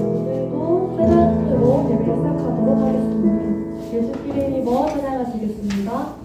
오늘도 찬양으로 예배 시작하도록 하겠습니다. 예수님의 힘입어 찬양하시겠습니다.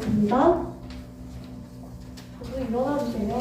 하겠습니다. 모두 일어나 주세요.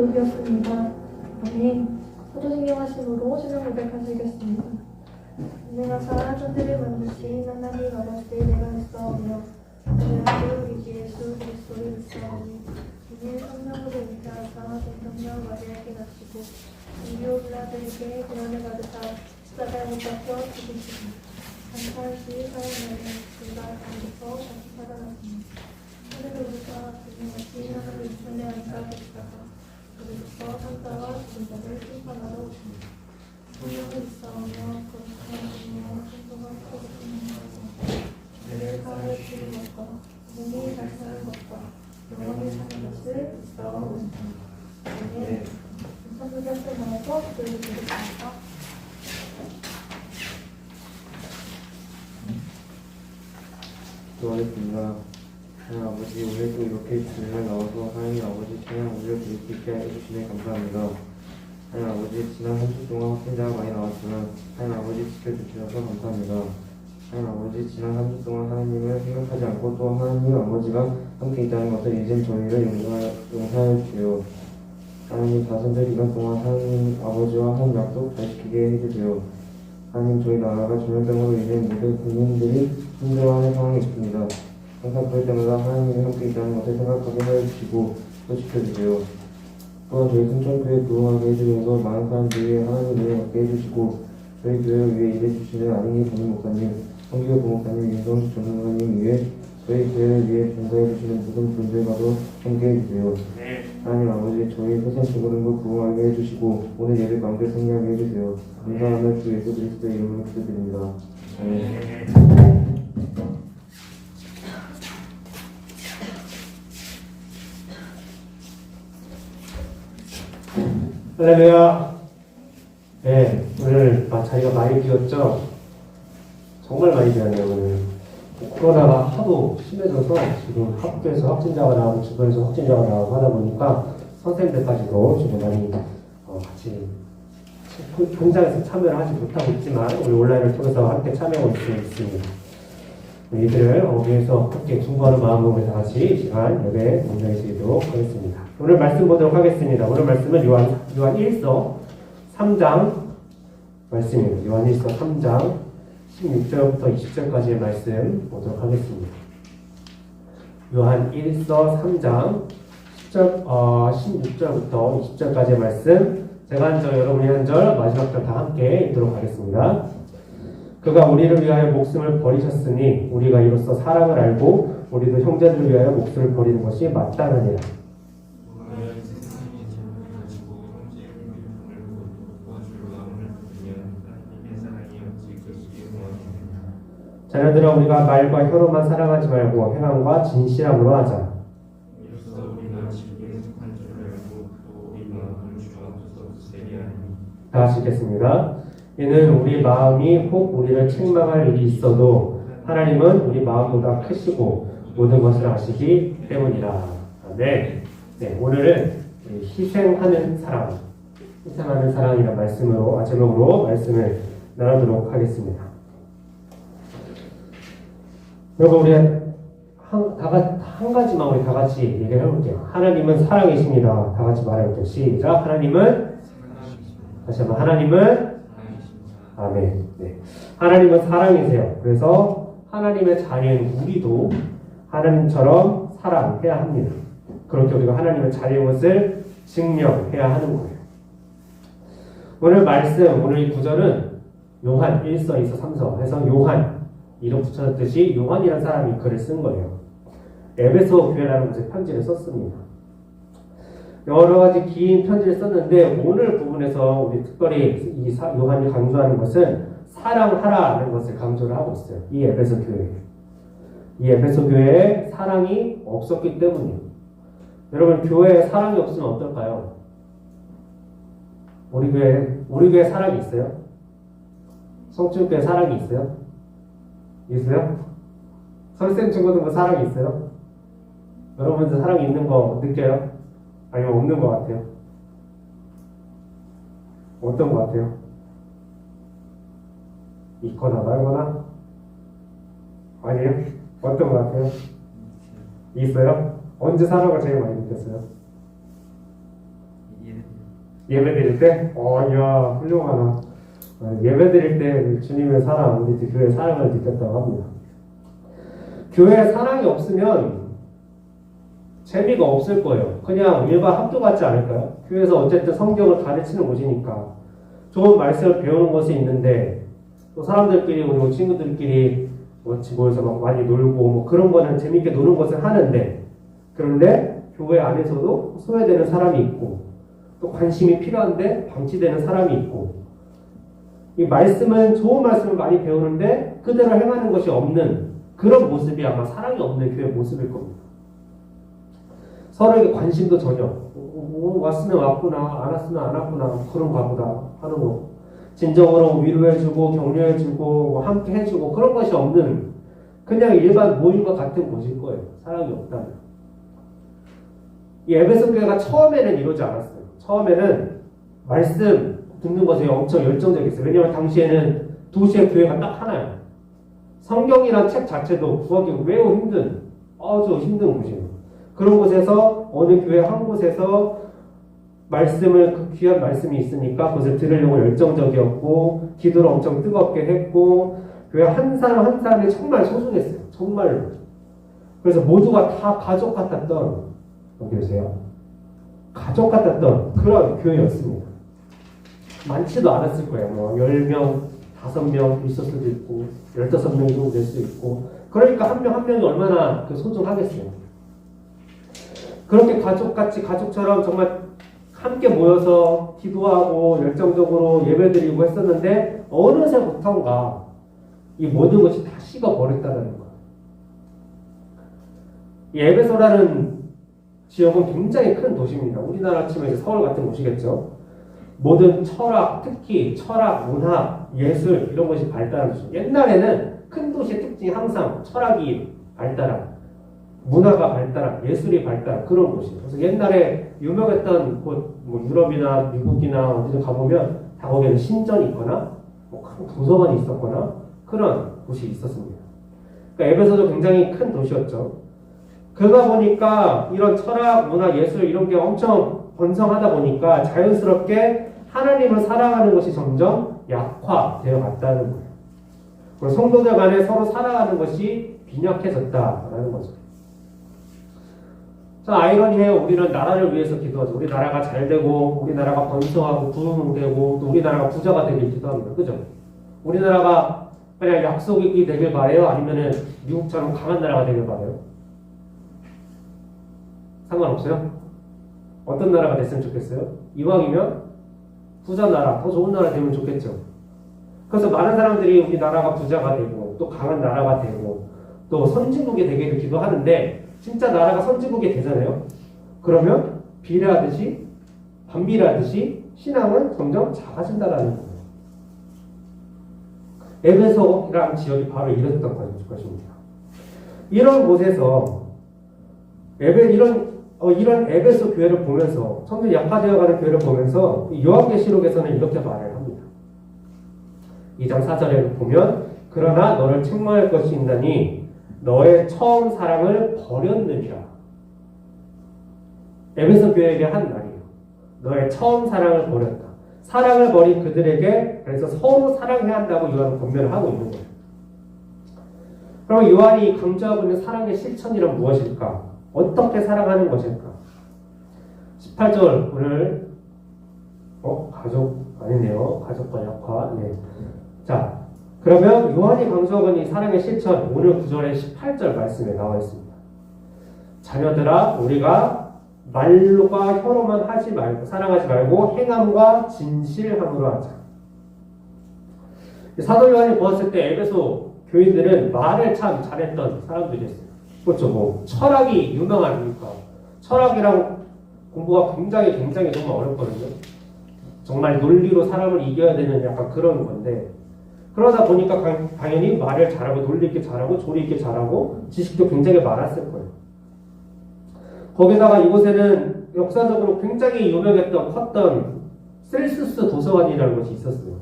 거룩이었습니다. 아멘. 사도신경 하심으로 신앙 고백하시겠습니다. 내가 사랑하는 천대를 만드신 하나님 아버지께 내가 있사오며 그는 우리 주 예수 그리스도를 믿사오니 이는 성령으로 잉태하사 동성녀 마리아에게 낳으시고 인류라들에게 고난을 받으사 십자가에 못 박혀 죽으시고 장사시 사형하여 둘다 감독서 다시 살아났습니다. 하늘로부터 주님같이 하늘을 손에 앉아 계시다가 그리스도 산자와 죽은 자를 심판하러 오십니다. 성령을 믿사오며 거룩한 주님과 성도가 거룩한 내를 사를 주는 것과 몸이 잘 사는 것과 영원히 사는 것을 믿사옵니다. 아멘. 성도들한테 나와서 기도를 드리겠습니다. 기도하겠습니다. 하나님 아버지, 오늘도 이렇게 주님을 나와서 하나님 아버지 찬양 올려드릴 수 있게 해주시네 감사합니다. 하나님 아버지, 지난 한 주 동안 확진자가 많이 나왔지만 하나님 아버지 지켜주셔서 감사합니다. 하나님 아버지, 지난 한 주 동안 하나님을 생각하지 않고 또 하나님 아버지가 함께 있다는 것을 이젠 저희를 용서하여 주세요. 하나님, 자손들 이번 동안 하나님 아버지와 한 약속 잘 지키게 해주세요. 하나님, 저희 나라가 전염병으로 인해 모든 국민들이 힘들어하는 상황이 있습니다. 항상 그럴 때마다 하나님이 함께 있다는 것을 생각하게 하여주시고 또 지켜주세요. 또한 저희 순천교회 부흥하게 해주셔서 많은 사람들이 하나님을 얻게 해주시고 저희 교회를 위해 일해주시는 안익희 전임 목사님, 성기호 부목사님, 윤성수 전무사님 위해 저희 교회를 위해 봉사해주시는 모든 분들과도 함께 해주세요. 하나님 아버지, 저희 세상 친구들도 부흥하게 해주시고 오늘 예배 마음대로 승리하게 해주세요. 감사하며 주 예수 그리스도의 이름으로 기도드립니다. 아멘. 할렐루야. 네, 오늘 자리가 많이 비었죠? 정말 많이 비었네요, 오늘. 코로나가 하도 심해져서 지금 학교에서 확진자가 나오고 주변에서 확진자가 나오고 하다 보니까 선생님들까지도 지금 많이 같이 현장에서 참여를 하지 못하고 있지만 우리 온라인을 통해서 함께 참여하고 있습니다. 이들을 위해서 함께 중보하는 마음으로 다 같이 이 시간 예배 운영해 드리도록 하겠습니다. 오늘 말씀 보도록 하겠습니다. 오늘 말씀은 요한 1서 3장 말씀입니다. 요한 1서 3장 16절부터 20절까지의 말씀 보도록 하겠습니다. 요한 1서 3장 16절부터 20절까지의 말씀, 제가 한 절, 여러분이 한 절, 마지막 절 다 함께 읽도록 하겠습니다. 그가 우리를 위하여 목숨을 버리셨으니 우리가 이로써 사랑을 알고 우리도 형제들을 위하여 목숨을 버리는 것이 마땅하니라. 자녀들아, 우리가 말과 혀로만 사랑하지 말고 행함과 진실함으로 하자. 다 같이 읽겠습니다. 이는 우리 마음이 혹 우리를 책망할 일이 있어도 하나님은 우리 마음보다 크시고 모든 것을 아시기 때문이라. 네, 오늘은 희생하는 사랑이라는 말씀으로 제목으로 말씀을 나누도록 하겠습니다. 여러분, 우리 한 가지만 우리 다 같이 얘기를 해볼게요. 하나님은 사랑이십니다. 다 같이 말해볼게요. 시작. 하나님은, 다시 한번, 하나님은, 아멘. 네. 하나님은 사랑이세요. 그래서 하나님의 자녀인 우리도 하나님처럼 사랑해야 합니다. 그렇게 우리가 하나님의 자녀인 것을 증명해야 하는 거예요. 오늘 말씀, 오늘 이 구절은 요한 1서, 2서, 3서 해서 요한, 이름 붙여졌듯이 요한이라는 사람이 글을 쓴 거예요. 에베소 교회라는 곳에 편지를 썼습니다. 여러 가지 긴 편지를 썼는데 오늘 부분에서 우리 특별히 요한이 강조하는 것은 사랑하라는 것을 강조를 하고 있어요. 이 에베소 교회에 사랑이 없었기 때문이에요. 여러분, 교회에 사랑이 없으면 어떨까요? 우리 교회에 사랑이 있어요? 성춘교회 사랑이 있어요? 있어요? 설쌤 친구들 뭐 사랑이 있어요? 여러분들 사랑이 있는 거 느껴요? 아니면 없는 것 같아요? 어떤 것 같아요? 있거나 말거나? 아니에요? 어떤 것 같아요? 있어요? 언제 사랑을 제일 많이 느꼈어요? 예배 드릴 때? 이야, 훌륭하다. 예배 드릴 때 주님의 사랑, 우리 교회의 사랑을 느꼈다고 합니다. 교회에 사랑이 없으면 재미가 없을 거예요. 그냥 일반 학교 같지 않을까요? 교회에서 어쨌든 성경을 가르치는 곳이니까 좋은 말씀을 배우는 것이 있는데 또 사람들끼리 우리 친구들끼리 같이 모여서 막 많이 놀고 뭐 그런 거는 재밌게 노는 것을 하는데 그런데 교회 안에서도 소외되는 사람이 있고 또 관심이 필요한데 방치되는 사람이 있고 이 말씀은 좋은 말씀을 많이 배우는데 그대로 행하는 것이 없는 그런 모습이 아마 사랑이 없는 교회 모습일 겁니다. 서로에게 관심도 전혀 왔으면 왔구나 안 왔으면 안 왔구나 그런가 보다 하는 거 진정으로 위로해주고 격려해주고 뭐 함께 해주고 그런 것이 없는 그냥 일반 모임과 같은 곳일 거예요. 사랑이 없다면. 이 에베소 교회가 처음에는 이러지 않았어요. 처음에는 말씀 듣는 것에 엄청 열정적이었어요. 왜냐하면 당시에는 도시의 교회가 딱 하나예요. 성경이란 책 자체도 구하기 매우 힘든 아주 힘든 곳이에요. 그런 곳에서 어느 교회 한 곳에서 말씀을 그 귀한 말씀이 있으니까 그것을 들으려고 열정적이었고 기도를 엄청 뜨겁게 했고 교회 한 사람 한 사람이 정말 소중했어요. 정말로. 그래서 모두가 다 가족 같았던 어디 계세요? 가족 같았던 그런 교회였습니다. 많지도 않았을 거예요. 뭐 10명, 5명 있을 수도 있고 15명 정도 될 수 있고 그러니까 한 명 한 명이 얼마나 소중하겠어요. 그렇게 가족같이 가족처럼 정말 함께 모여서 기도하고 열정적으로 예배드리고 했었는데 어느새부턴가 이 모든 것이 다 식어버렸다는 거예요. 이 에베소라는 지역은 굉장히 큰 도시입니다. 우리나라 치면 서울 같은 곳이겠죠. 모든 철학, 특히 철학, 문학, 예술 이런 것이 발달한 도시. 옛날에는 큰 도시의 특징이 항상 철학이 발달한 문화가 발달한 예술이 발달한 그런 곳이에요. 그래서 옛날에 유명했던 곳, 뭐 유럽이나 미국이나 어디든 가보면 다 거기에는 신전이 있거나 뭐 큰 도서관이 있었거나 그런 곳이 있었습니다. 그러니까 에베소도 굉장히 큰 도시였죠. 그러다 보니까 이런 철학, 문화, 예술 이런 게 엄청 번성하다 보니까 자연스럽게 하나님을 사랑하는 것이 점점 약화되어 갔다는 거예요. 그리고 성도들 간에 서로 사랑하는 것이 빈약해졌다라는 거죠. 자, 아이러니해요. 우리는 나라를 위해서 기도하죠. 우리 나라가 잘 되고, 우리 나라가 번성하고, 부흥되고, 또 우리 나라가 부자가 되길 기도합니다. 그죠? 우리나라가 그냥 약속이 되길 바래요? 아니면은 미국처럼 강한 나라가 되길 바래요? 상관없어요? 어떤 나라가 됐으면 좋겠어요? 이왕이면 부자 나라, 더 좋은 나라 되면 좋겠죠. 그래서 많은 사람들이 우리 나라가 부자가 되고, 또 강한 나라가 되고, 또 선진국이 되기를 기도하는데, 진짜 나라가 선진국이 되잖아요. 그러면 비례하듯이 반비례하듯이 신앙은 점점 작아진다라는 거예요. 에베소라는 지역이 바로 이랬던 것입니다. 이런 곳에서 이런 에베소 교회를 보면서 점점 약화되어가는 교회를 보면서 요한계시록에서는 이렇게 말을 합니다. 2장 4절에 보면 그러나 너를 책망할 것이 있나니 너의 처음 사랑을 버렸느니라. 에베소 교회에게 한 말이에요. 너의 처음 사랑을 버렸다. 사랑을 버린 그들에게 그래서 서로 사랑해야 한다고 요한은 권면을 하고 있는 거예요. 그럼 요한이 강조하고 있는 사랑의 실천이란 무엇일까? 어떻게 사랑하는 것일까? 18절 오늘 가족 아니네요. 가족과 약화. 네. 자. 그러면 요한이 강조하고 있는 이 사랑의 실천 오늘 9절의 18절 말씀에 나와 있습니다. 자녀들아 우리가 말로가 혀로만 하지 말고 사랑하지 말고 행함과 진실함으로 하자. 사도 요한이 보았을 때 에베소 교인들은 말을 참 잘했던 사람들이었어요. 그렇죠. 뭐 철학이 유명하니까 철학이랑 공부가 굉장히 정말 어렵거든요. 정말 논리로 사람을 이겨야 되는 약간 그런 건데 그러다 보니까 당연히 말을 잘하고 논리 있게 잘하고 조리 있게 잘하고 지식도 굉장히 많았을 거예요. 거기다가 이곳에는 역사적으로 굉장히 유명했던 컸던 셀수스 도서관이라는 것이 있었어요.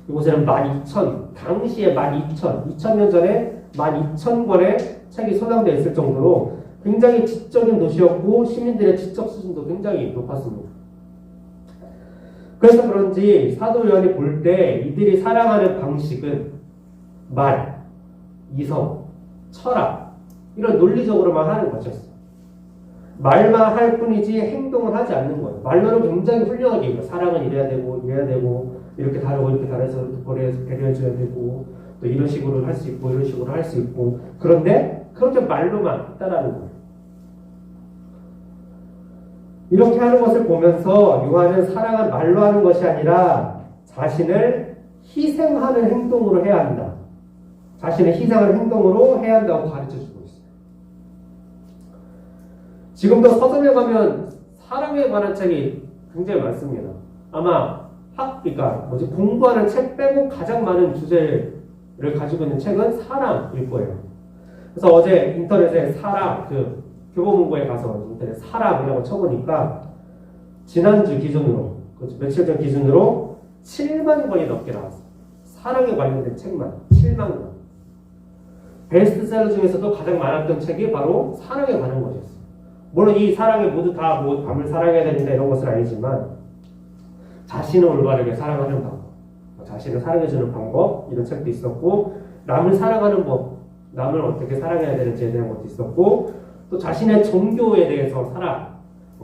이곳에는 12,000, 당시에 2000년 전에 12,000권의 책이 소장되어 있을 정도로 굉장히 지적인 도시였고 시민들의 지적 수준도 굉장히 높았습니다. 그래서 그런지 사도 요한이 볼 때 이들이 사랑하는 방식은 말, 이성, 철학 이런 논리적으로만 하는 것이었어요. 말만 할 뿐이지 행동을 하지 않는 거예요. 말로는 굉장히 훌륭하게 얘기해요. 사랑은 이래야 되고 이래야 되고 이렇게 다르고 이렇게 다르서 배려해줘야 되고 또 이런 식으로 할 수 있고 이런 식으로 할 수 있고 그런데 그렇게 말로만 했다라는 거예요. 이렇게 하는 것을 보면서 요한은 사랑은 말로 하는 것이 아니라 자신을 희생하는 행동으로 해야 한다. 자신을 희생하는 행동으로 해야 한다고 가르쳐주고 있어요. 지금도 서점에 가면 사랑에 관한 책이 굉장히 많습니다. 아마 그러니까 공부하는 책 빼고 가장 많은 주제를 가지고 있는 책은 사랑일 거예요. 그래서 어제 인터넷에 사랑, 교보문고에 가서 인터넷 사랑이라고 쳐보니까 지난주 기준으로, 며칠 전 기준으로 7만 권이 넘게 나왔어요. 사랑에 관련된 책만 7만 권. 베스트셀러 중에서도 가장 많았던 책이 바로 사랑에 관한 것이었어요. 물론 이 사랑에 모두 다 남을 사랑해야 된다 이런 것은 아니지만 자신을 올바르게 사랑하는 방법, 자신을 사랑해주는 방법 이런 책도 있었고 남을 사랑하는 법, 남을 어떻게 사랑해야 되는지에 대한 것도 있었고 또 자신의 종교에 대해서 사랑,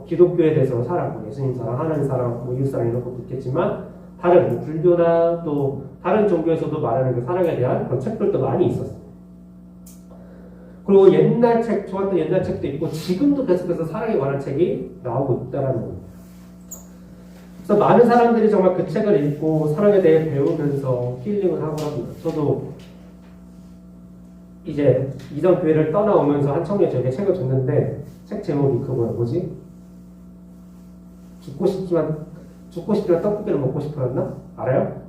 기독교에 대해서 사랑, 예수님 사랑하는 사랑, 이웃사랑 이런 것도 있겠지만 다른 불교나 또 다른 종교에서도 말하는 그 사랑에 대한 그런 책들도 많이 있었어요. 그리고 옛날 책, 좋았던 옛날 책도 있고 지금도 계속해서 사랑에 관한 책이 나오고 있다는 겁니다. 그래서 많은 사람들이 정말 그 책을 읽고 사랑에 대해 배우면서 힐링을 하고 합니다. 저도 이제 이전 교회를 떠나오면서 한 청년이 저에게 책을 줬는데 책 제목이 뭐지? 죽고 싶지만 떡볶이를 먹고 싶어였나? 알아요?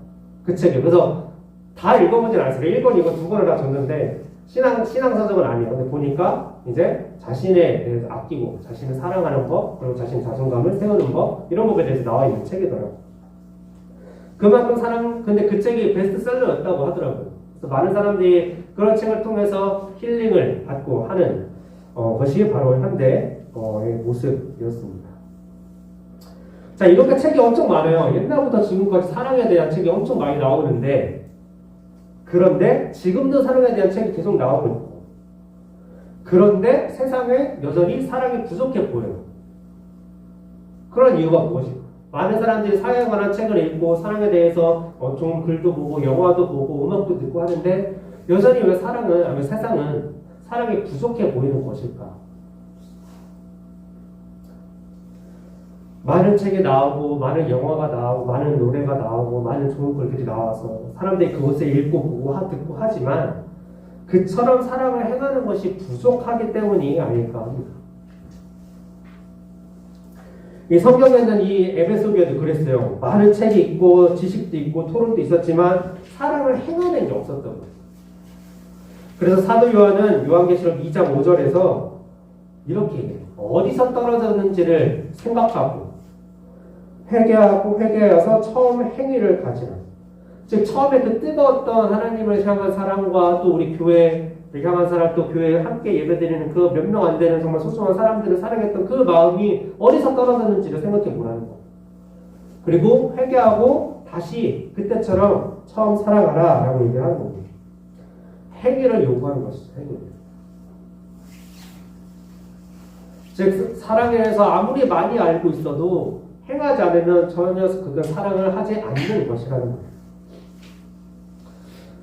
그 책이요. 그래서 다 읽어보진 않았어요. 1권 이거 2권을 다 줬는데 신앙서적은 아니에요. 근데 보니까 이제 자신에 대해서 아끼고 자신을 사랑하는 법 그리고 자신의 자존감을 세우는 법 이런 것에 대해서 나와 있는 책이더라고요. 그만큼 근데 그 책이 베스트셀러였다고 하더라고요. 그래서 많은 사람들이 그런 책을 통해서 힐링을 받고 하는 것이 바로 현대의 모습이었습니다. 자, 이렇게 책이 엄청 많아요. 옛날부터 지금까지 사랑에 대한 책이 엄청 많이 나오는데 그런데 지금도 사랑에 대한 책이 계속 나오고 있고 그런데 세상에 여전히 사랑이 부족해 보여요. 그런 이유가 무엇일까? 많은 사람들이 사랑에 관한 책을 읽고 사랑에 대해서 좋은 글도 보고 영화도 보고 음악도 듣고 하는데 여전히 왜 세상은 사랑이 부족해 보이는 것일까? 많은 책이 나오고 많은 영화가 나오고 많은 노래가 나오고 많은 좋은 글들이 나와서 사람들이 그것을 읽고 보고 듣고 하지만 그처럼 사랑을 행하는 것이 부족하기 때문이 아닐까 합니다. 이 성경에는 이 에베소 교회도 그랬어요. 많은 책이 있고 지식도 있고 토론도 있었지만 사랑을 행하는 게 없었던 거예요. 그래서 사도 요한은 요한계시록 2장 5절에서 이렇게 얘기해요. 어디서 떨어졌는지를 생각하고 회개하여서 처음 행위를 가지라. 즉 처음에 그 뜨거웠던 하나님을 향한 사랑과 또 우리 교회를 향한 사랑 또 교회에 함께 예배드리는 그 몇 명 안 되는 정말 소중한 사람들을 사랑했던 그 마음이 어디서 떨어졌는지를 생각해 보라는 거예요. 그리고 회개하고 다시 그때처럼 처음 사랑하라 라고 얘기를 하는 겁니다. 행위를 요구하는 것이죠. 행위를. 즉 사랑에 대해서 아무리 많이 알고 있어도 행하지 않으면 전혀 그가 사랑을 하지 않는 것이라는 거예요.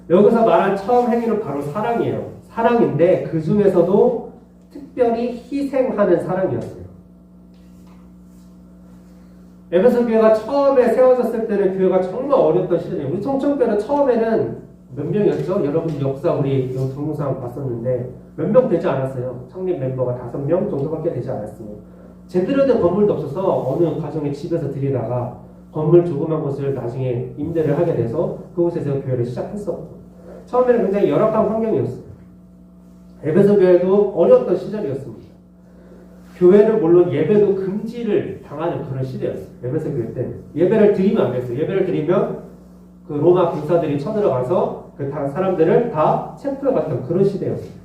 여기서 말한 처음 행위는 바로 사랑이에요. 사랑인데 그 중에서도 특별히 희생하는 사랑이었어요. 에베소 교회가 처음에 세워졌을 때는 교회가 정말 어렸던 시절이에요. 우리 청천교회는 처음에는 몇 명이었죠? 여러분 역사 우리 동영상 봤었는데 몇 명 되지 않았어요. 창립 멤버가 5명 정도밖에 되지 않았어요. 제대로 된 건물도 없어서 어느 가정의 집에서 들이다가 건물 조그만 곳을 나중에 임대를 하게 돼서 그곳에서 교회를 시작했었고 처음에는 굉장히 열악한 환경이었어요. 에베소 교회도 어려웠던 시절이었습니다. 교회는 물론 예배도 금지를 당하는 그런 시대였어요. 에베소 교회 때는 예배를 드리면 안 됐어요. 예배를 드리면 그 로마 군사들이 쳐들어가서 그 사람들을 다 체포해갔던 그런 시대였어요.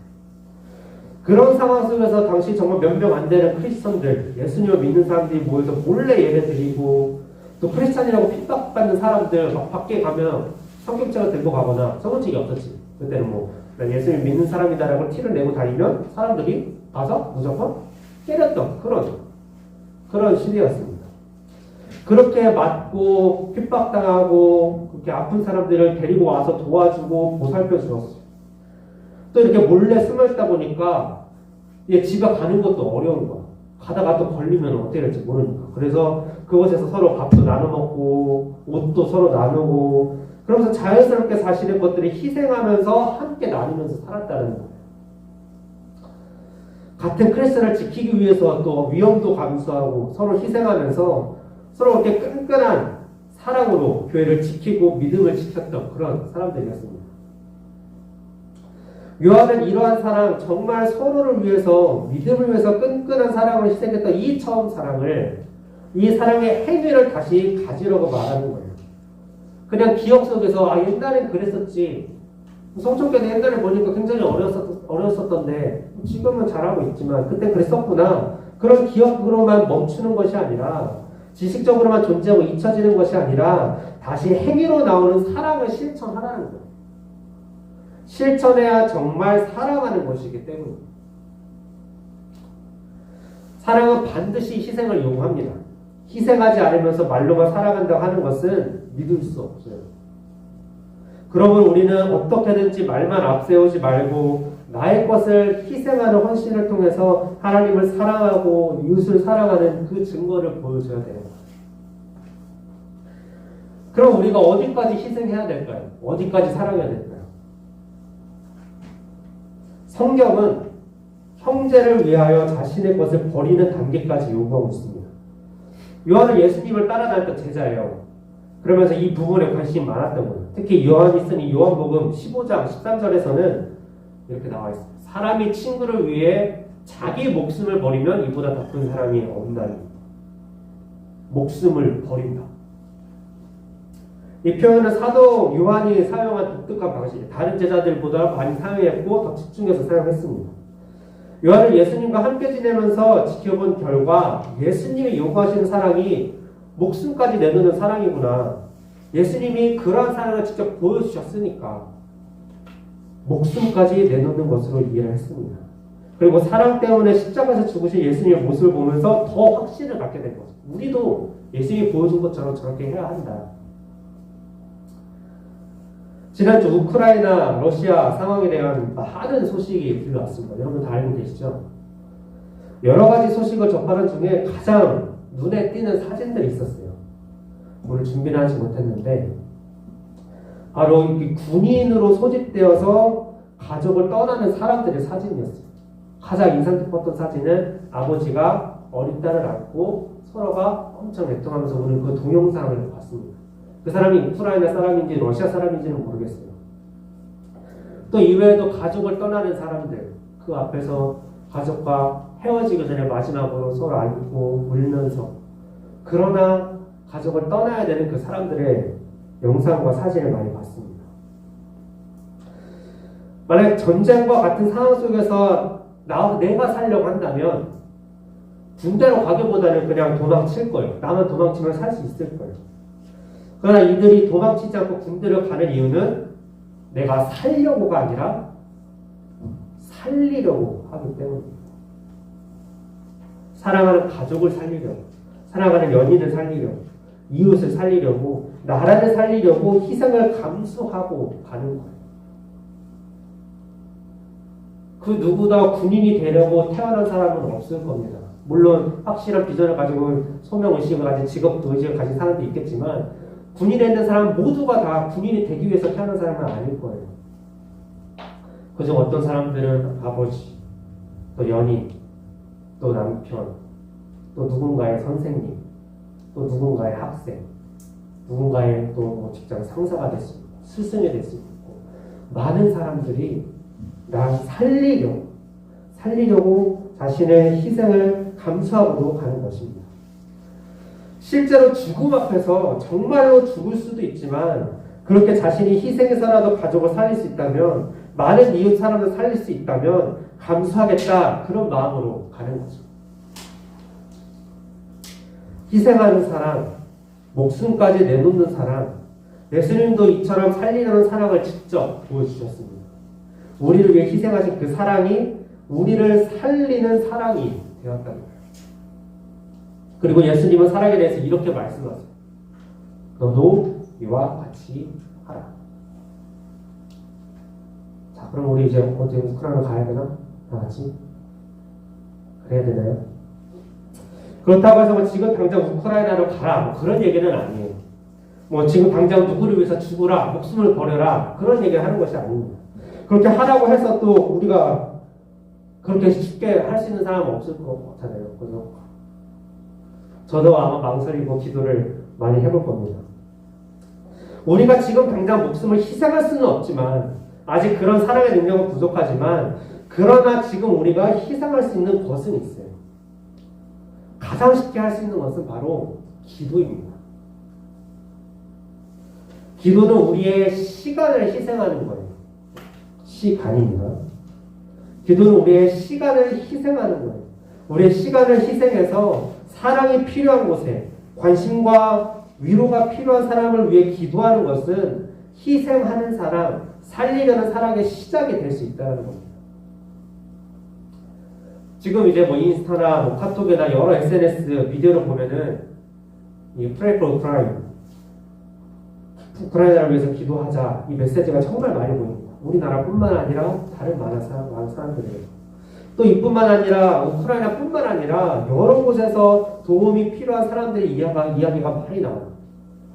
그런 상황 속에서 당시 정말 몇 명 안 되는 크리스천들, 예수님을 믿는 사람들이 모여서 몰래 예배 드리고 또 크리스찬이라고 핍박받는 사람들 막 밖에 가면 성경책을 들고 가거나 성경책이 없었지. 그때는 뭐 예수님 믿는 사람이다라고 티를 내고 다니면 사람들이 가서 무조건 때렸던 그런 시대였습니다. 그렇게 맞고 핍박당하고 그렇게 아픈 사람들을 데리고 와서 도와주고 보살펴 주었어요. 또 이렇게 몰래 숨어있다 보니까 집에 가는 것도 어려운 거야. 가다가 또 걸리면 어떻게 될지 모르니까. 그래서 그곳에서 서로 밥도 나눠 먹고 옷도 서로 나누고 그러면서 자연스럽게 사시는 것들을 희생하면서 함께 나누면서 살았다는 거예요. 같은 크리스천을 지키기 위해서 또 위험도 감수하고 서로 희생하면서 서로 이렇게 끈끈한 사랑으로 교회를 지키고 믿음을 지켰던 그런 사람들이었습니다. 요한은 이러한 사랑, 정말 서로를 위해서 믿음을 위해서 끈끈한 사랑을 희생했던 이 처음 사랑을, 이 사랑의 행위를 다시 가지려고 말하는 거예요. 그냥 기억 속에서 옛날엔 그랬었지. 성촌교는 옛날에 보니까 굉장히 어려웠었던데 지금은 잘하고 있지만 그때 그랬었구나. 그런 기억으로만 멈추는 것이 아니라 지식적으로만 존재하고 잊혀지는 것이 아니라 다시 행위로 나오는 사랑을 실천하라는 거예요. 실천해야 정말 사랑하는 것이기 때문입니다. 사랑은 반드시 희생을 요구합니다. 희생하지 않으면서 말로만 사랑한다고 하는 것은 믿을 수 없어요. 그러면 우리는 어떻게든지 말만 앞세우지 말고 나의 것을 희생하는 헌신을 통해서 하나님을 사랑하고 이웃을 사랑하는 그 증거를 보여줘야 돼요. 그럼 우리가 어디까지 희생해야 될까요? 어디까지 사랑해야 될까요? 성경은 형제를 위하여 자신의 것을 버리는 단계까지 요구하고 있습니다. 요한은 예수님을 따라다녔던 제자예요. 그러면서 이 부분에 관심이 많았던 거예요. 특히 요한이 쓴 이 요한복음 15장 13절에서는 이렇게 나와 있어요. 사람이 친구를 위해 자기 목숨을 버리면 이보다 나쁜 사람이 없나니. 목숨을 버린다. 이 표현은 사도 요한이 사용한 독특한 방식이에요. 다른 제자들보다 많이 사용했고 더 집중해서 사용했습니다. 요한은 예수님과 함께 지내면서 지켜본 결과 예수님이 요구하시는 사랑이 목숨까지 내놓는 사랑이구나. 예수님이 그러한 사랑을 직접 보여주셨으니까 목숨까지 내놓는 것으로 이해를 했습니다. 그리고 사랑 때문에 십자가에서 죽으신 예수님의 모습을 보면서 더 확신을 갖게 된 거죠. 우리도 예수님이 보여준 것처럼 저렇게 해야 한다. 지난주 우크라이나, 러시아 상황에 대한 많은 소식이 들려왔습니다. 여러분 다 알고 계시죠? 여러 가지 소식을 접하는 중에 가장 눈에 띄는 사진들이 있었어요. 오늘 준비는 하지 못했는데 바로 군인으로 소집되어서 가족을 떠나는 사람들의 사진이었어요. 가장 인상 깊었던 사진은 아버지가 어린 딸을 안고 서로가 엄청 애통하면서 오는 그 동영상을 봤습니다. 그 사람이 우크라이나 사람인지 러시아 사람인지는 모르겠어요. 또 이외에도 가족을 떠나는 사람들, 그 앞에서 가족과 헤어지기 전에 마지막으로 서로 안고 울면서 그러나 가족을 떠나야 되는 그 사람들의 영상과 사진을 많이 봤습니다. 만약 전쟁과 같은 상황 속에서 내가 살려고 한다면 군대로 가기보다는 그냥 도망칠 거예요. 나만 도망치면 살 수 있을 거예요. 그러나 이들이 도망치지 않고 군대로 가는 이유는 내가 살려고가 아니라 살리려고 하기 때문입니다. 사랑하는 가족을 살리려고, 사랑하는 연인을 살리려고, 이웃을 살리려고, 나라를 살리려고 희생을 감수하고 가는 거예요. 그 누구나 군인이 되려고 태어난 사람은 없을 겁니다. 물론 확실한 비전을 가지고 소명의식을 가진 직업의식을 가진 사람도 있겠지만 군인이 되는 사람 모두가 다 군인이 되기 위해서 태어난 사람은 아닐 거예요. 그중 어떤 사람들은 아버지, 또 연인, 또 남편, 또 누군가의 선생님, 또 누군가의 학생, 누군가의 또 직장 상사가 될 수 있고 스승이 될 수 있고 많은 사람들이 나 살리려고 자신의 희생을 감수하고도 가는 것입니다. 실제로 죽음 앞에서 정말로 죽을 수도 있지만 그렇게 자신이 희생해서라도 가족을 살릴 수 있다면 많은 이웃 사람을 살릴 수 있다면 감수하겠다 그런 마음으로 가는 거죠. 희생하는 사람, 목숨까지 내놓는 사랑, 예수님도 이처럼 살리려는 사랑을 직접 보여주셨습니다. 우리를 위해 희생하신 그 사랑이 우리를 살리는 사랑이 되었다는 거예요. 그리고 예수님은 사랑에 대해서 이렇게 말씀하세요. 너도 이와 같이 하라. 자, 그럼 우리 이제 어디 우크라이나 가야 되나? 다 같이? 그래야 되나요? 그렇다고 해서 뭐 지금 당장 우크라이나로 가라 뭐 그런 얘기는 아니에요. 뭐 지금 당장 누구를 위해서 죽으라, 목숨을 버려라 그런 얘기를 하는 것이 아닙니다. 그렇게 하라고 해서 또 우리가 그렇게 쉽게 할 수 있는 사람은 없을 것 같잖아요. 그래서 저도 아마 망설이고 기도를 많이 해볼 겁니다. 우리가 지금 당장 목숨을 희생할 수는 없지만 아직 그런 사랑의 능력은 부족하지만 그러나 지금 우리가 희생할 수 있는 것은 있어요. 가장 쉽게 할 수 있는 것은 바로 기도입니다. 기도는 우리의 시간을 희생하는 거예요. 시간입니다. 기도는 우리의 시간을 희생하는 거예요. 우리의 시간을 희생해서 사랑이 필요한 곳에 관심과 위로가 필요한 사람을 위해 기도하는 것은 희생하는 사랑, 살리려는 사랑의 시작이 될 수 있다는 겁니다. 지금 이제 뭐 인스타나 뭐 카톡이나 여러 SNS 비디오를 보면은 이 Pray for Ukraine, 우크라이나를 위해서 기도하자 이 메시지가 정말 많이 보입니다. 우리나라뿐만 아니라 다른 많은 사람들이에요. 또 이뿐만 아니라 우크라이나뿐만 아니라 여러 곳에서 도움이 필요한 사람들의 이야기가 많이 나와요.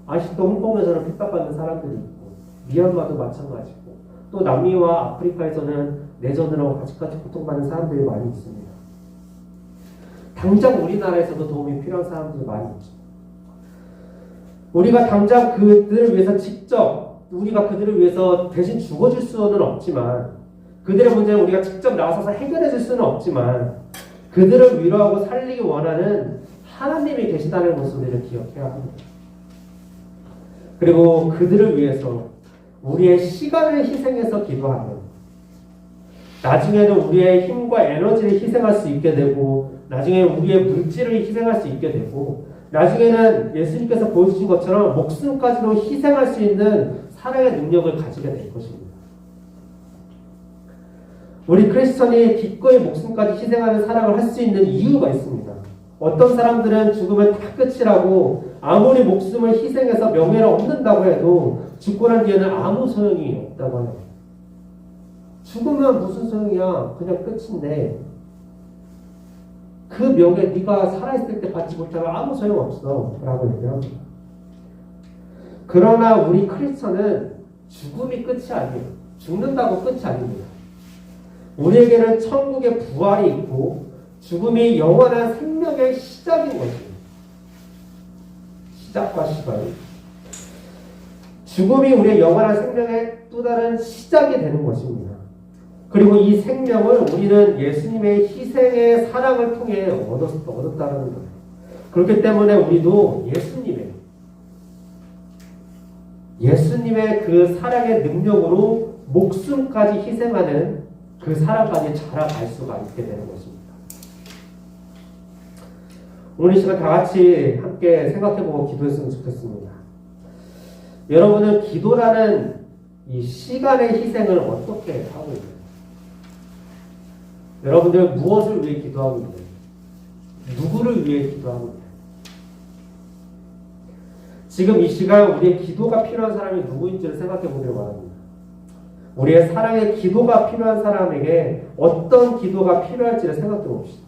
아직도 홍콩에서는 핍박받는 사람들이 있고 미얀마도 마찬가지고 또 남미와 아프리카에서는 내전으로 아직까지 고통받는 사람들이 많이 있습니다. 당장 우리나라에서도 도움이 필요한 사람들이 많이 있죠. 우리가 당장 그들을 위해서 직접 우리가 그들을 위해서 대신 죽어줄 수는 없지만 그들의 문제를 우리가 직접 나서서 해결해 줄 수는 없지만 그들을 위로하고 살리기 원하는 하나님이 계시다는 것을 우리를 기억해야 합니다. 그리고 그들을 위해서 우리의 시간을 희생해서 기도하면 나중에는 우리의 힘과 에너지를 희생할 수 있게 되고 나중에 우리의 물질을 희생할 수 있게 되고 나중에는 예수님께서 보여주신 것처럼 목숨까지도 희생할 수 있는 사랑의 능력을 가지게 될 것입니다. 우리 크리스천이 기꺼이 목숨까지 희생하는 사랑을 할 수 있는 이유가 있습니다. 어떤 사람들은 죽으면 다 끝이라고 아무리 목숨을 희생해서 명예를 얻는다고 해도 죽고 난 뒤에는 아무 소용이 없다고 해요. 죽으면 무슨 소용이야? 그냥 끝인데 그 명예 네가 살아있을 때 받지 못하면 아무 소용없어 라고 얘기합니다. 그러나 우리 크리스천은 죽음이 끝이 아니에요. 죽는다고 끝이 아닙니다. 우리에게는 천국의 부활이 있고 죽음이 영원한 생명의 시작인 것입니다. 시작과 시발. 죽음이 우리의 영원한 생명의 또 다른 시작이 되는 것입니다. 그리고 이 생명을 우리는 예수님의 희생의 사랑을 통해 얻었다는 거예요. 그렇기 때문에 우리도 예수님의 그 사랑의 능력으로 목숨까지 희생하는 그 사랑까지 자라갈 수가 있게 되는 것입니다. 오늘 이 시간 다 같이 함께 생각해보고 기도했으면 좋겠습니다. 여러분은 기도라는 이 시간의 희생을 어떻게 하고 있나요? 여러분들 무엇을 위해 기도하고 있나요? 누구를 위해 기도하고 있나요? 지금 이 시간 우리의 기도가 필요한 사람이 누구인지를 생각해 보기를 바랍니다. 우리의 사랑의 기도가 필요한 사람에게 어떤 기도가 필요할지를 생각해 봅시다.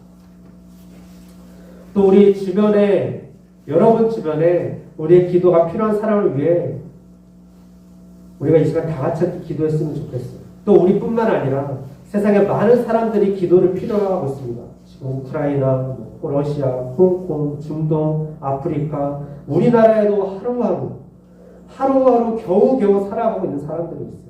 또 우리 주변에, 여러분 주변에 우리의 기도가 필요한 사람을 위해 우리가 이 시간 다 같이 기도했으면 좋겠어요. 또 우리뿐만 아니라 세상에 많은 사람들이 기도를 필요하고 있습니다. 지금 우크라이나, 러시아, 홍콩, 중동, 아프리카, 우리나라에도 하루하루 겨우겨우 살아가고 있는 사람들이 있어요.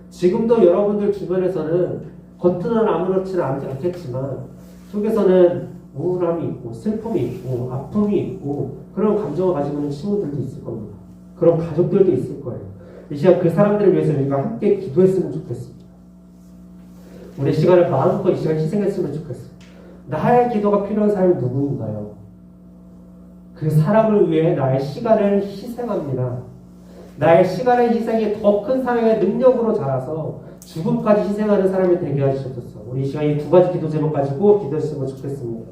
지금도 여러분들 주변에서는 겉으로는 아무렇지는 않겠지만 속에서는 우울함이 있고 슬픔이 있고 아픔이 있고 그런 감정을 가지고 있는 친구들도 있을 겁니다. 그런 가족들도 있을 거예요. 이 시간 그 사람들을 위해서 우리가 함께 기도했으면 좋겠습니다. 우리 시간을 마음껏 이 시간 희생했으면 좋겠어요. 나의 기도가 필요한 사람이 누구인가요? 그 사람을 위해 나의 시간을 희생합니다. 나의 시간의 희생이 더 큰 사랑의 능력으로 자라서 죽음까지 희생하는 사람이 되게 하셨었어. 우리 이 시간 이 두 가지 기도 제목 가지고 기도했으면 좋겠습니다.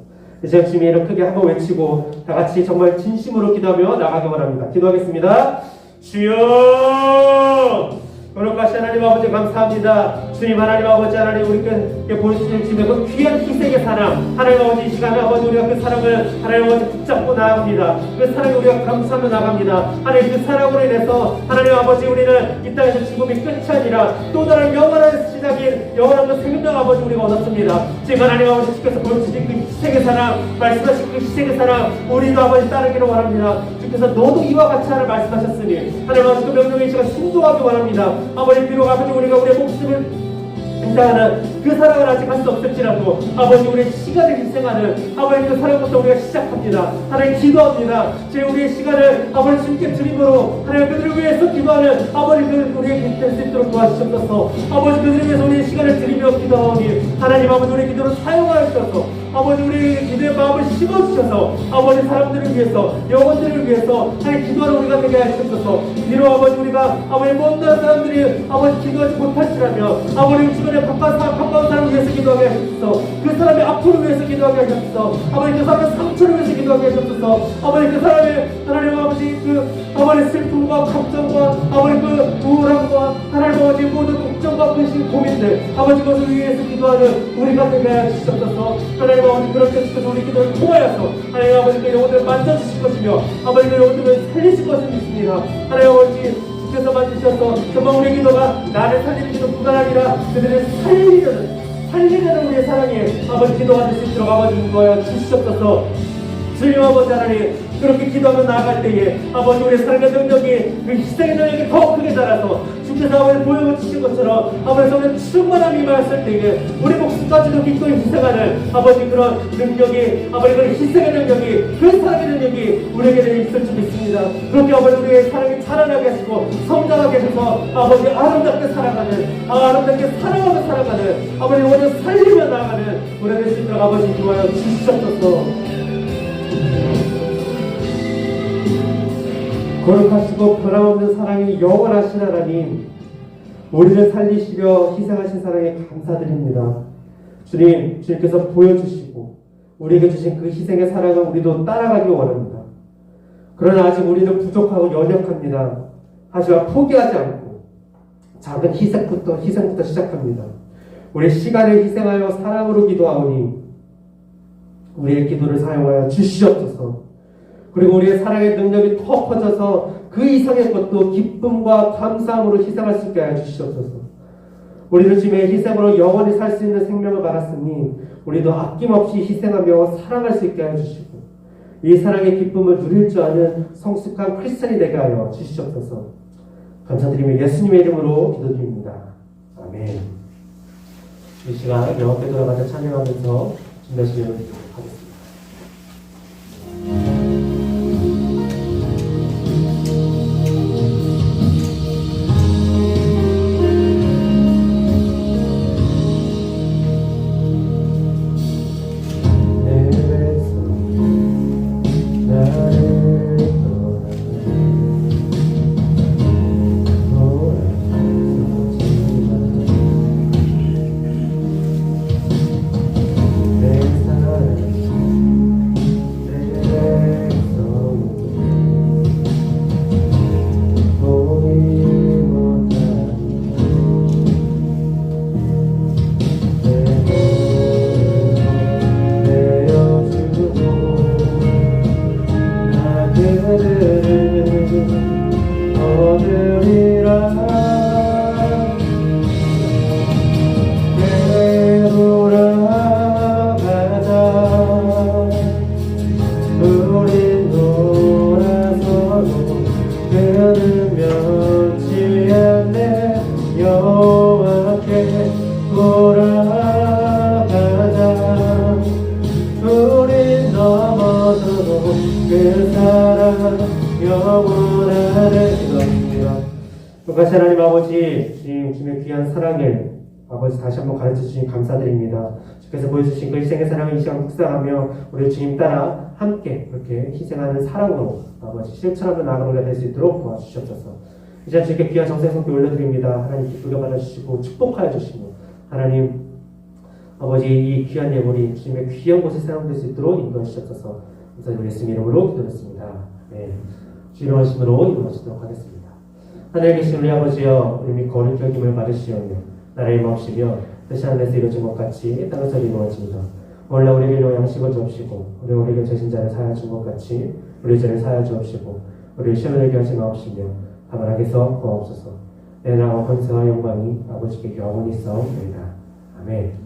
제가 주님 이름 크게 한번 외치고 다 같이 정말 진심으로 기도하며 나가기 바랍니다. 기도하겠습니다. 주여! 거룩하신 하나님 아버지 감사합니다. 주님 하나님 아버지 하나님 우리께 보여주신 주님의 그 귀한 희생의 사랑 하나님 아버지 이 시간에 아버지 우리가 그 사랑을 하나님 아버지 붙잡고 나갑니다. 그 사랑에 우리가 감사하며 나갑니다. 하나님 그 사랑으로 인해서 하나님 아버지 우리는 이 땅에서 죽음이 끝이 아니라 또 다른 영원한 시작인 영원한 그 생명 아버지 우리가 얻었습니다. 지금 하나님 아버지 주께서 보여주신 그 희생의 사랑 말씀하신 그 희생의 사랑 우리도 아버지 따르기를 원합니다. 주께서 너도 이와 같이 하라 말씀하셨으니 하나님 아버지 그 명령의 시간 순종하기 원합니다. 아버지 비록 아버지 우리가 우리의 목숨을 인자하는 그 사랑을 아직 할 수 없을지라도 아버지 우리의 시간을 희생하는 아버지 그 사랑부터 우리가 시작합니다. 하나님 기도합니다. 제 우리의 시간을 아버지 주님께 드림으로 하나님 그들을 위해서 기도하는 아버지 그 우리에게 될 수 있도록 도와주셨소서. 아버지 그들을 위해서 우리의 시간을 드리며 기도하오니 하나님 아버지 우리의 기도를 사용하셔서 아버지 우리의 기도의 마음을 심어주셔서 아버지 사람들을 위해서 영혼들을 위해서 하나님 기도하는 우리가 되게 하시옵소서. 비록 아버지 우리가 아버지 못난 사람들이 아버지 기도하지 못할지라며 아버지 주변에 가까운 사람을 위해서 기도하게 하셨소서. 그 사람의 아픔을 위해서 기도하게 하셨소서. 아버지 그 사람의 상처를 위해서 기도하게 하셨소서. 아버지 그 사람의 하나님 아버지 그 아버지 슬픔과 걱정과 아버지 그 우울함과 하나님 아버지 모든 걱정과 근심 고민들 아버지 그것을 위해서 기도하는 우리가 되게 하시옵소서. 하나님 아버지 그렇게 주셔서 우리 기도를 통하여서 하나님 아버지 그 영혼들을 만져주실 것이며 아버지 그 영혼들을 살리실 것을 믿습니다. 하나님 아버지 주께서 만지셔서 정말 우리의 기도가 나를 살리는 기도뿐만 아니라 그들을 살리려는 우리의 사랑에 아버지 기도가 될 수 있도록 아버지 인도하여 주시옵소서. 주님 아버지 하나님 그렇게 기도하며 나아갈 때에 아버지 우리의 사랑의 능력이 그 희생의 능력이 더 크게 자라서 주께서 아버지 보여주신 것처럼 아버지 성령 충만함이 임하였을 때에 우리 목숨까지도 기꺼이 희생하는 아버지 그런 능력이 아버지 그런 희생의 능력이 그 사랑의 능력이 우리에게 있을 줄 믿습니다. 그렇게 아버지 우리의 사랑이 자라나게 하시고 성장하게 해서 아버지 아름답게 살아가는 아름답게 사랑하며 살아가는 아버지 영혼을 살리며 나아가는 우리가 될 수 있도록 아버지 기도하여 주시옵소서. 거룩하시고 변함없는 사랑이 영원하신 하나님 우리를 살리시려 희생하신 사랑에 감사드립니다. 주님께서 보여주시고 우리에게 주신 그 희생의 사랑을 우리도 따라가기 원합니다. 그러나 아직 우리는 부족하고 연약합니다. 하지만 포기하지 않고 작은 희생부터 시작합니다. 우리 시간을 희생하여 사랑으로 기도하오니 우리의 기도를 사용하여 주시옵소서. 그리고 우리의 사랑의 능력이 더 커져서 그 이상의 것도 기쁨과 감사함으로 희생할 수 있게 하여 주시옵소서. 우리는 지금의 희생으로 영원히 살 수 있는 생명을 받았으니 우리도 아낌없이 희생하며 사랑할 수 있게 하여 주시고 이 사랑의 기쁨을 누릴 줄 아는 성숙한 크리스찬이 되게 하여 주시옵소서. 감사드리며 예수님의 이름으로 기도드립니다. 아멘. 이 시간 영업에 돌아가서 찬양하면서 준비하시면 하겠습니다. 거룩하신 하나님 아버지, 주님의 귀한 사랑에 아버지 다시 한번 가르쳐 주시니 감사드립니다. 주께서 보여주신 그 희생의 사랑을 이 시간 묵상하며 우리 주님 따라 함께 그렇게 희생하는 사랑으로 아버지 실천하며 나아가는 우리가 될 수 있도록 도와주시옵소서. 이 시간 주님께 귀한 정성의 손길 올려드립니다. 하나님 기쁘게 받아주시고 축복하여 주시고 하나님 아버지 이 귀한 예물이 주님의 귀한 곳에 사용될 수 있도록 인도해 주시옵소서. 감사드리며 예수님 이름으로 기도했습니다. 네. 주 이름하심으로 인도하시도록 하겠습니다. 하늘에 계신 우리 아버지여 우리 거룩 여김을 받으시오며 나라의 마옵시며 뜻이 하늘에서 이루어진 것 같이 땅에서 이루어집니다. 오늘날 우리에게 일용 양식을 주옵시고 우리에게 죄진 자를 사하여 준 것 같이 우리 죄를 사하여 주옵시고 우리를 시험에 들게 하지 마옵시며 다만 악에서 구하옵소서. 내 나라와 권세와 영광이 아버지께 영원히 있사옵나이다. 아멘.